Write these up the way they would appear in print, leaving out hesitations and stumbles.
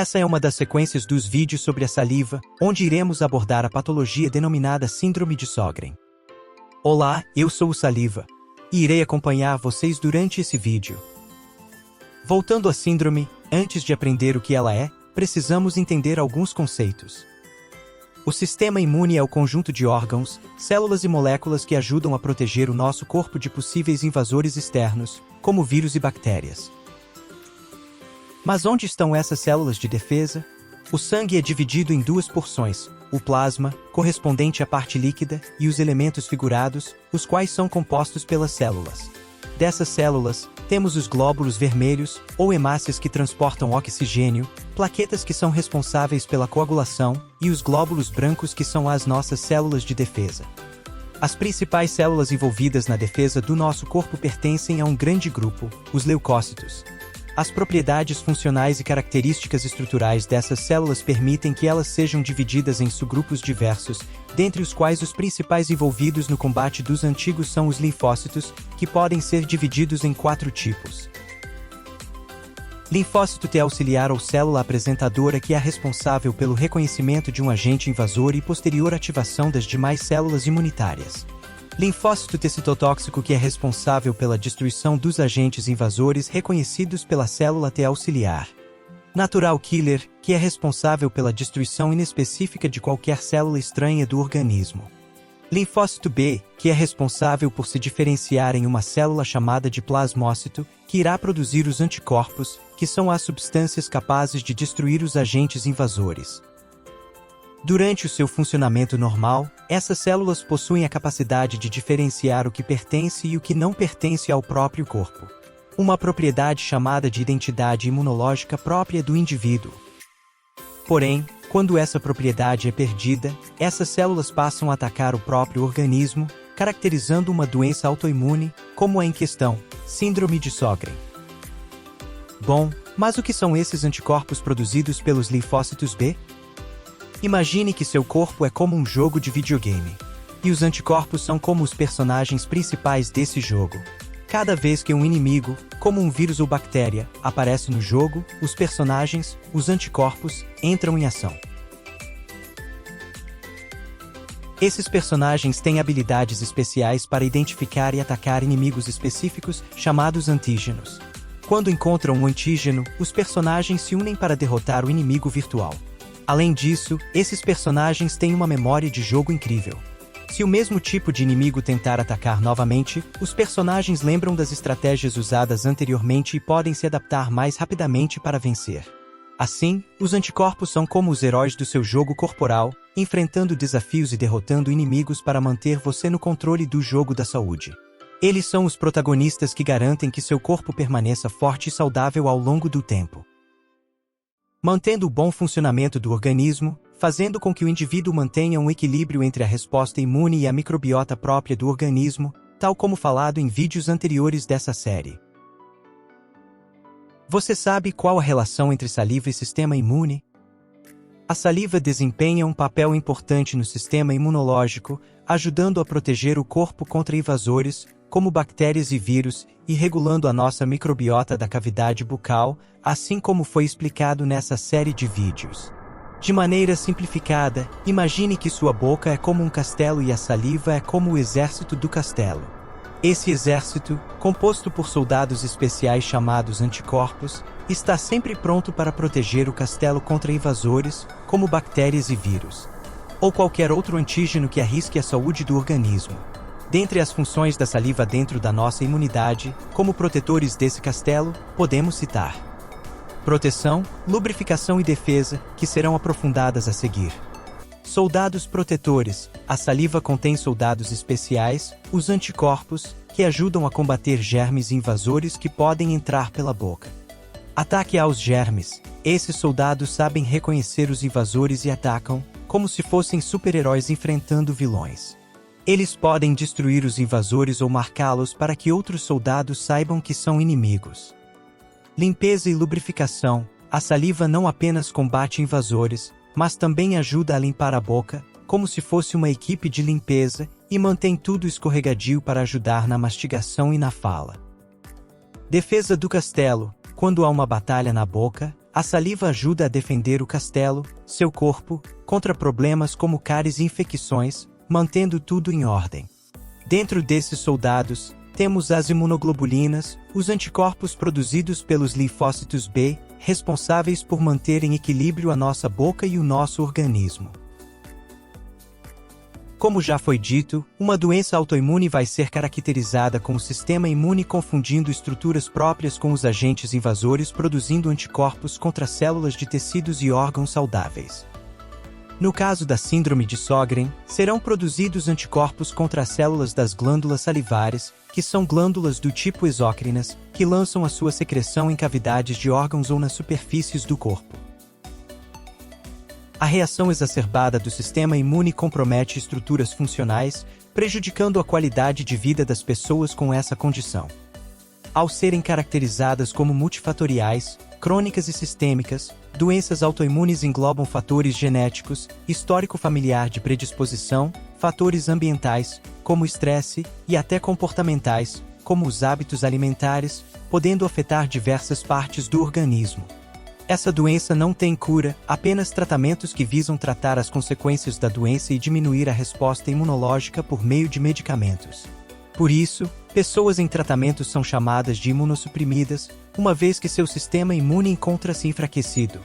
Essa é uma das sequências dos vídeos sobre a saliva, onde iremos abordar a patologia denominada Síndrome de Sjögren. Olá, eu sou o Saliva, e irei acompanhar vocês durante esse vídeo. Voltando à síndrome, antes de aprender o que ela é, precisamos entender alguns conceitos. O sistema imune é o conjunto de órgãos, células e moléculas que ajudam a proteger o nosso corpo de possíveis invasores externos, como vírus e bactérias. Mas onde estão essas células de defesa? O sangue é dividido em duas porções, o plasma, correspondente à parte líquida, e os elementos figurados, os quais são compostos pelas células. Dessas células, temos os glóbulos vermelhos, ou hemácias que transportam oxigênio, plaquetas que são responsáveis pela coagulação, e os glóbulos brancos que são as nossas células de defesa. As principais células envolvidas na defesa do nosso corpo pertencem a um grande grupo, os leucócitos. As propriedades funcionais e características estruturais dessas células permitem que elas sejam divididas em subgrupos diversos, dentre os quais os principais envolvidos no combate dos antigos são os linfócitos, que podem ser divididos em 4 tipos. Linfócito T auxiliar ou célula apresentadora, que é responsável pelo reconhecimento de um agente invasor e posterior ativação das demais células imunitárias. Linfócito T citotóxico, que é responsável pela destruição dos agentes invasores reconhecidos pela célula T auxiliar. Natural killer, que é responsável pela destruição inespecífica de qualquer célula estranha do organismo. Linfócito B, que é responsável por se diferenciar em uma célula chamada de plasmócito, que irá produzir os anticorpos, que são as substâncias capazes de destruir os agentes invasores. Durante o seu funcionamento normal, essas células possuem a capacidade de diferenciar o que pertence e o que não pertence ao próprio corpo. Uma propriedade chamada de identidade imunológica própria do indivíduo. Porém, quando essa propriedade é perdida, essas células passam a atacar o próprio organismo, caracterizando uma doença autoimune, como a em questão, Síndrome de Sjögren. Bom, mas o que são esses anticorpos produzidos pelos linfócitos B? Imagine que seu corpo é como um jogo de videogame. E os anticorpos são como os personagens principais desse jogo. Cada vez que um inimigo, como um vírus ou bactéria, aparece no jogo, os personagens, os anticorpos, entram em ação. Esses personagens têm habilidades especiais para identificar e atacar inimigos específicos, chamados antígenos. Quando encontram um antígeno, os personagens se unem para derrotar o inimigo virtual. Além disso, esses personagens têm uma memória de jogo incrível. Se o mesmo tipo de inimigo tentar atacar novamente, os personagens lembram das estratégias usadas anteriormente e podem se adaptar mais rapidamente para vencer. Assim, os anticorpos são como os heróis do seu jogo corporal, enfrentando desafios e derrotando inimigos para manter você no controle do jogo da saúde. Eles são os protagonistas que garantem que seu corpo permaneça forte e saudável ao longo do tempo, mantendo o bom funcionamento do organismo, fazendo com que o indivíduo mantenha um equilíbrio entre a resposta imune e a microbiota própria do organismo, tal como falado em vídeos anteriores dessa série. Você sabe qual a relação entre saliva e sistema imune? A saliva desempenha um papel importante no sistema imunológico, ajudando a proteger o corpo contra invasores, como bactérias e vírus, e regulando a nossa microbiota da cavidade bucal, assim como foi explicado nessa série de vídeos. De maneira simplificada, imagine que sua boca é como um castelo e a saliva é como o exército do castelo. Esse exército, composto por soldados especiais chamados anticorpos, está sempre pronto para proteger o castelo contra invasores, como bactérias e vírus, ou qualquer outro antígeno que arrisque a saúde do organismo. Dentre as funções da saliva dentro da nossa imunidade, como protetores desse castelo, podemos citar proteção, lubrificação e defesa, que serão aprofundadas a seguir. Soldados protetores. A saliva contém soldados especiais, os anticorpos, que ajudam a combater germes invasores que podem entrar pela boca. Ataque aos germes. Esses soldados sabem reconhecer os invasores e atacam, como se fossem super-heróis enfrentando vilões. Eles podem destruir os invasores ou marcá-los para que outros soldados saibam que são inimigos. Limpeza e lubrificação. A saliva não apenas combate invasores, mas também ajuda a limpar a boca, como se fosse uma equipe de limpeza, e mantém tudo escorregadio para ajudar na mastigação e na fala. Defesa do castelo. Quando há uma batalha na boca, A saliva ajuda a defender o castelo, seu corpo, contra problemas como cáries e infecções, mantendo tudo em ordem. Dentro desses soldados, temos as imunoglobulinas, os anticorpos produzidos pelos linfócitos B, responsáveis por manter em equilíbrio a nossa boca e o nosso organismo. Como já foi dito, uma doença autoimune vai ser caracterizada com o sistema imune confundindo estruturas próprias com os agentes invasores, produzindo anticorpos contra células de tecidos e órgãos saudáveis. No caso da síndrome de Sjögren, serão produzidos anticorpos contra as células das glândulas salivares, que são glândulas do tipo exócrinas, que lançam a sua secreção em cavidades de órgãos ou nas superfícies do corpo. A reação exacerbada do sistema imune compromete estruturas funcionais, prejudicando a qualidade de vida das pessoas com essa condição. Ao serem caracterizadas como multifatoriais, crônicas e sistêmicas, doenças autoimunes englobam fatores genéticos, histórico familiar de predisposição, fatores ambientais, como estresse, e até comportamentais, como os hábitos alimentares, podendo afetar diversas partes do organismo. Essa doença não tem cura, apenas tratamentos que visam tratar as consequências da doença e diminuir a resposta imunológica por meio de medicamentos. Por isso, pessoas em tratamento são chamadas de imunossuprimidas, uma vez que seu sistema imune encontra-se enfraquecido.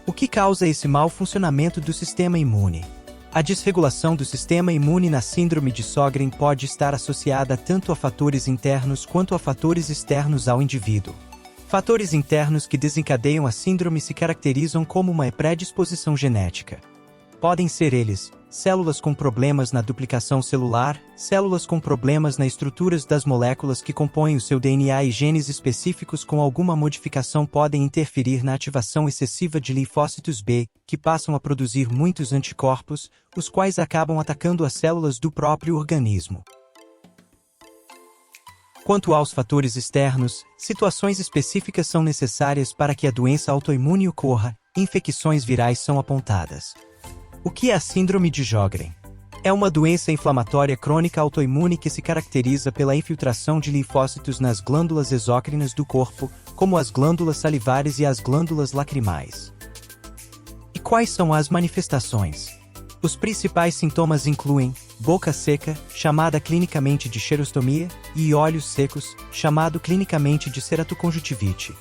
O que causa esse mau funcionamento do sistema imune? A desregulação do sistema imune na síndrome de Sjögren pode estar associada tanto a fatores internos quanto a fatores externos ao indivíduo. Fatores internos que desencadeiam a síndrome se caracterizam como uma predisposição genética. Podem ser eles: células com problemas na duplicação celular, células com problemas nas estruturas das moléculas que compõem o seu DNA e genes específicos com alguma modificação podem interferir na ativação excessiva de linfócitos B, que passam a produzir muitos anticorpos, os quais acabam atacando as células do próprio organismo. Quanto aos fatores externos, situações específicas são necessárias para que a doença autoimune ocorra, infecções virais são apontadas. O que é a síndrome de Sjögren? É uma doença inflamatória crônica autoimune que se caracteriza pela infiltração de linfócitos nas glândulas exócrinas do corpo, como as glândulas salivares e as glândulas lacrimais. E quais são as manifestações? Os principais sintomas incluem boca seca, chamada clinicamente de xerostomia, e olhos secos, chamado clinicamente de ceratoconjuntivite.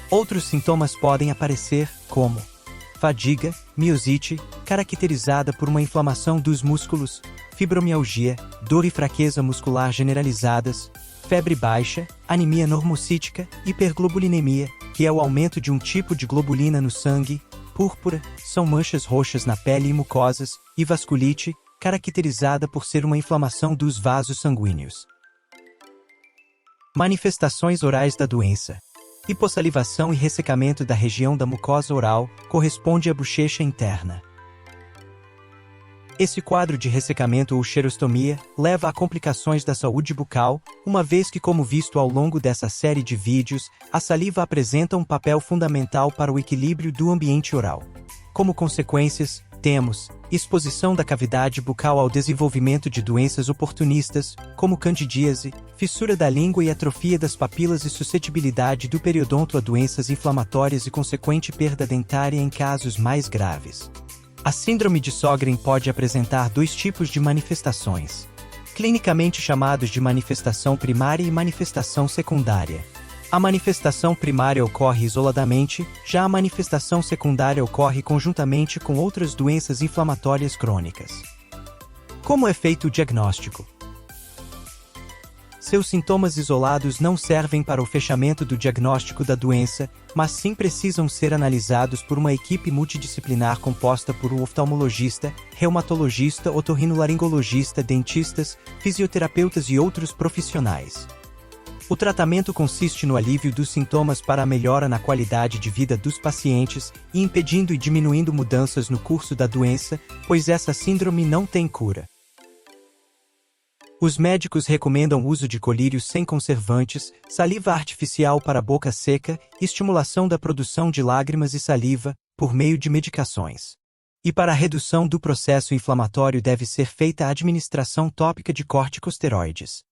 Outros sintomas podem aparecer, como fadiga, miosite, caracterizada por uma inflamação dos músculos, fibromialgia, dor e fraqueza muscular generalizadas, febre baixa, anemia normocítica, hiperglobulinemia, que é o aumento de um tipo de globulina no sangue, púrpura, são manchas roxas na pele e mucosas, e vasculite, caracterizada por ser uma inflamação dos vasos sanguíneos. Manifestações orais da doença. Hipossalivação e ressecamento da região da mucosa oral, corresponde à bochecha interna. Esse quadro de ressecamento ou xerostomia leva a complicações da saúde bucal, uma vez que, como visto ao longo dessa série de vídeos, a saliva apresenta um papel fundamental para o equilíbrio do ambiente oral. Como consequências, temos exposição da cavidade bucal ao desenvolvimento de doenças oportunistas, como candidíase, fissura da língua e atrofia das papilas e suscetibilidade do periodonto a doenças inflamatórias e consequente perda dentária em casos mais graves. A síndrome de Sjögren pode apresentar dois tipos de manifestações, clinicamente chamados de manifestação primária e manifestação secundária. A manifestação primária ocorre isoladamente, já a manifestação secundária ocorre conjuntamente com outras doenças inflamatórias crônicas. Como é feito o diagnóstico? Seus sintomas isolados não servem para o fechamento do diagnóstico da doença, mas sim precisam ser analisados por uma equipe multidisciplinar composta por um oftalmologista, reumatologista, otorrinolaringologista, dentistas, fisioterapeutas e outros profissionais. O tratamento consiste no alívio dos sintomas para a melhora na qualidade de vida dos pacientes e impedindo e diminuindo mudanças no curso da doença, pois essa síndrome não tem cura. Os médicos recomendam o uso de colírios sem conservantes, saliva artificial para boca seca, estimulação da produção de lágrimas e saliva, por meio de medicações. E para a redução do processo inflamatório deve ser feita a administração tópica de corticosteroides.